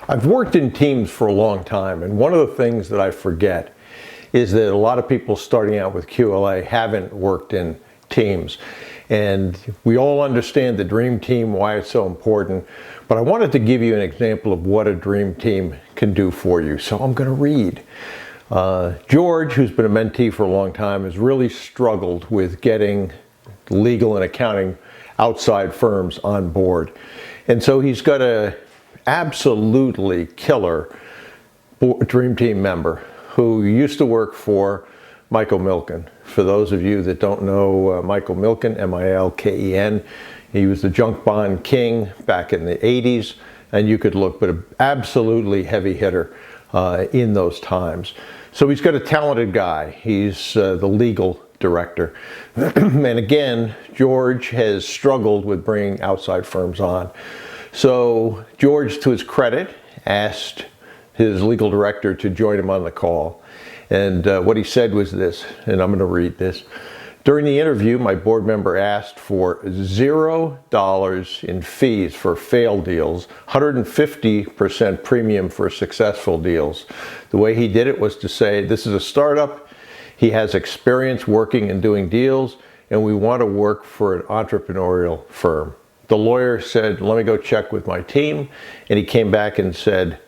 I've worked in teams for a long time, and one of the things that I forget is that a lot of people starting out with QLA haven't worked in teams. And we all understand the dream team, why it's so important, but I wanted to give you an example of what a dream team can do for you. So I'm going to read. George, who's been a mentee for a long time, has really struggled with getting legal and accounting outside firms on board. And so he's got a absolutely killer dream team member who used to work for Michael Milken. For those of you that don't know Michael Milken, M-I-L-K-E-N, he was the junk bond king back in the 80s, and you could look, but an absolutely heavy hitter in those times. So he's got a talented guy. He's the legal director. And again, George has struggled with bringing outside firms on. So George, to his credit, asked his legal director to join him on the call. And what he said was this, and I'm going to read this. During the interview, my board member asked for $0 in fees for failed deals, 150% premium for successful deals. The way he did it was to say, this is a startup, he has experience working and doing deals, and we want to work for an entrepreneurial firm. The lawyer said, let me go check with my team, and he came back and said,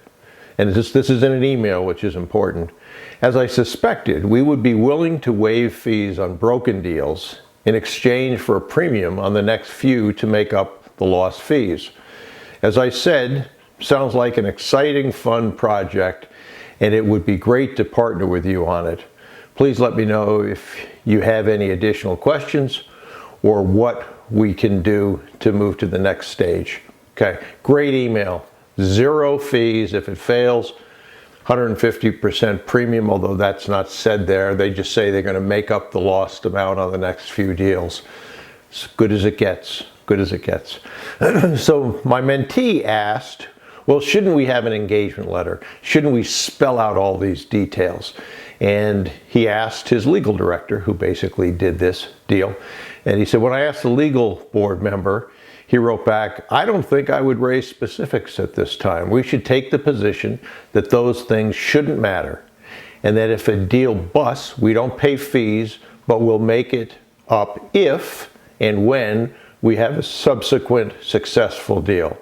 and this is in an email, which is important, as I suspected, we would be willing to waive fees on broken deals in exchange for a premium on the next few to make up the lost fees. As I said, sounds like an exciting, fun project, and it would be great to partner with you on it. Please let me know if you have any additional questions or what we can do to move to the next stage. Okay, great email. 0 fees if it fails, 150% premium, although that's not said there. They just say they're going to make up the lost amount on the next few deals. As good as it gets, good as it gets. So my mentee asked, well, shouldn't we have an engagement letter? Shouldn't we spell out all these details? And he asked his legal director, who basically did this deal. And he said, when I asked the legal board member, he wrote back, I don't think I would raise specifics at this time. We should take the position that those things shouldn't matter. And that if a deal busts, we don't pay fees, but we'll make it up if and when we have a subsequent successful deal.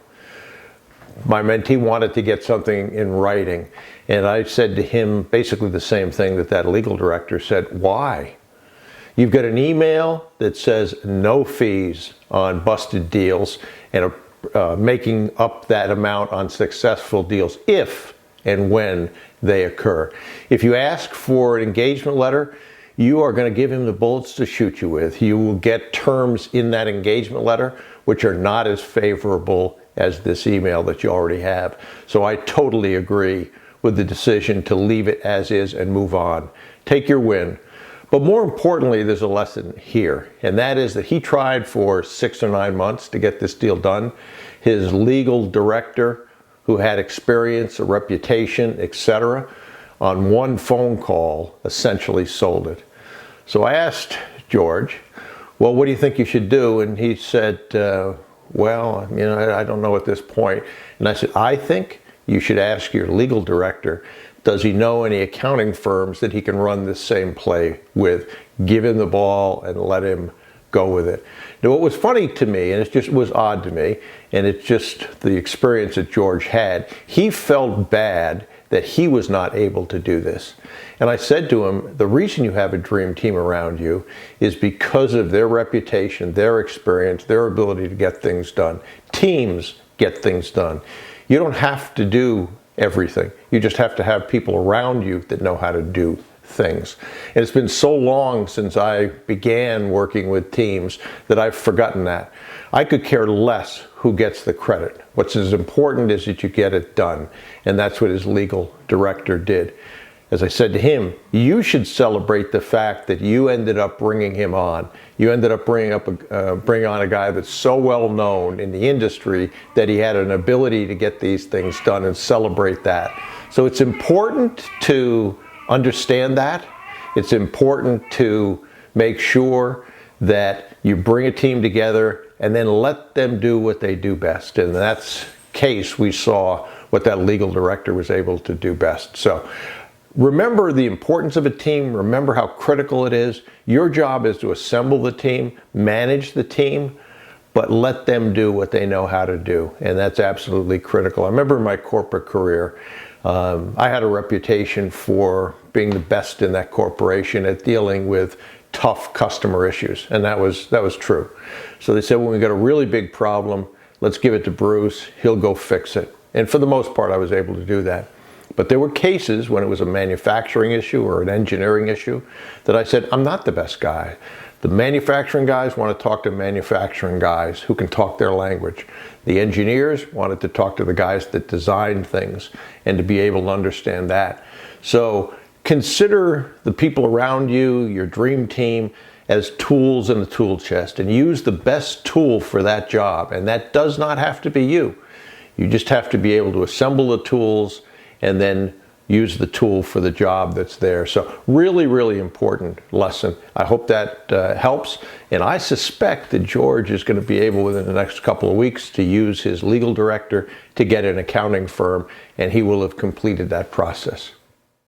My mentee wanted to get something in writing. And I said to him basically the same thing that that legal director said. Why? You've got an email that says no fees on busted deals and making up that amount on successful deals if and when they occur. If you ask for an engagement letter, you are going to give him the bullets to shoot you with. You will get terms in that engagement letter which are not as favorable as this email that you already have. So I totally agree with the decision to leave it as is and move on. Take your win. But more importantly, there's a lesson here, and that is that he tried for 6 or 9 months to get this deal done. His legal director, who had experience, a reputation, etc., on one phone call essentially sold it. So I asked George, well, what do you think you should do? And he said, well, I don't know at this point. And I said, I think you should ask your legal director, does he know any accounting firms that he can run this same play with? Give him the ball and let him go with it. Now, what was funny to me, and it just was odd to me, and it's just the experience that George had, he felt bad that he was not able to do this. And I said to him, the reason you have a dream team around you is because of their reputation, their experience, their ability to get things done. Teams get things done. You don't have to do everything. You just have to have people around you that know how to do things. And it's been so long since I began working with teams that I've forgotten that. I could care less who gets the credit. What's as important is that you get it done. And that's what his legal director did. As I said to him, you should celebrate the fact that you ended up bringing him on. You ended up bringing on a guy that's so well known in the industry that he had an ability to get these things done, and celebrate that. So it's important to understand that. It's important to make sure that you bring a team together and then let them do what they do best, and that's case, we saw what that legal director was able to do best. So remember the importance of a team. Remember how critical it is. Your job is to assemble the team, manage the team, but let them do what they know how to do. And that's absolutely critical. I remember in my corporate career, I had a reputation for being the best in that corporation at dealing with tough customer issues. And that was true. So they said, when we got a really big problem, let's give it to Bruce. He'll go fix it. And for the most part, I was able to do that. But there were cases when it was a manufacturing issue or an engineering issue that I said, I'm not the best guy. The manufacturing guys want to talk to manufacturing guys who can talk their language. The engineers wanted to talk to the guys that designed things and to be able to understand that. So consider the people around you, your dream team, as tools in the tool chest, and use the best tool for that job. And that does not have to be you. You just have to be able to assemble the tools and then use the tool for the job that's there. So really, really important lesson. I hope that helps. And I suspect that George is going to be able within the next couple of weeks to use his legal director to get an accounting firm, and he will have completed that process.